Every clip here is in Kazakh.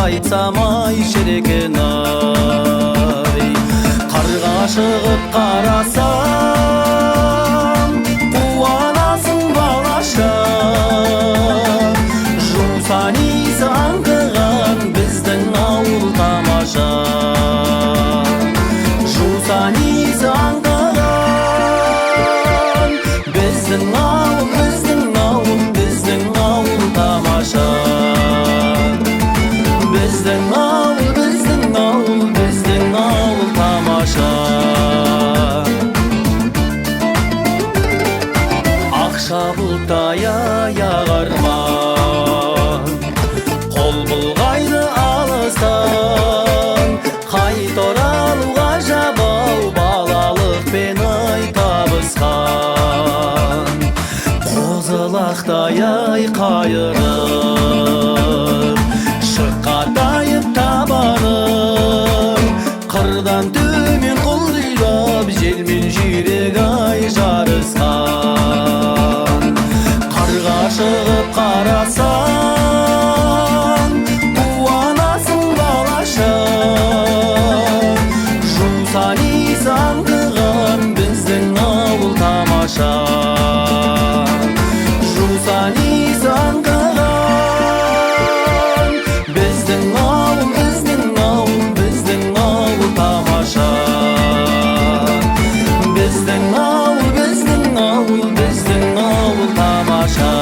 қайтсам ай шіркін ай. Қарға шығып қарасам қуанасың балаша, жусан иісі аңқыған біздің ауыл тамаша. Жусан иісі аңқыған біздің ауыл, біздің ауыл, біздің ауыл тамаша. Біздің ауыл, біздің ауыл, біздің ауыл тамаша. Ақша бұлттай аяғар арман, қол бұлғайды алыстан, қайта оралуға жабау балалықпен ай табысқан. Қозылақтай ай қайырып шыққатайып табаным, қырдан төмен құлдилап желмен жүйрек ай жарысқан. Қарға шығып қарасаң қуанасың балаша, жусан иісі аңқыған біздің ауыл тамаша. Жусан иісі аңқыған біздің ауыл, біздің ауыл, біздің ауыл тамаша. Біздің ауыл, біздің ауыл, біздің ауыл тамаша.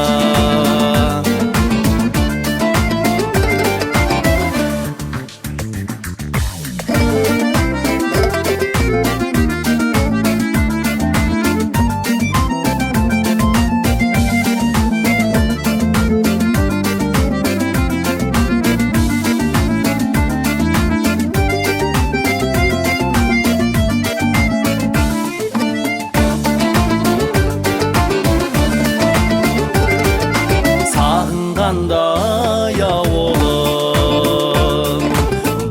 Сағынғандай ауылым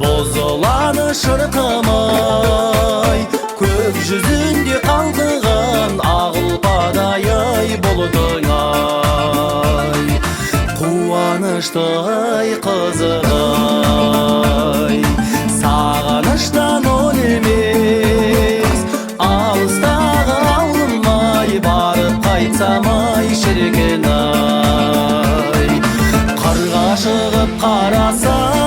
бұзылады шырқымай, көк жүзінде қалқыған ақ ұлпадай ай бұлтың ай. Қуанышты ай қызығай, сағыныштан өлмес алыстағы ауылым ай, барып қайтсам ай шіркін ай. Қарға шығып қарасам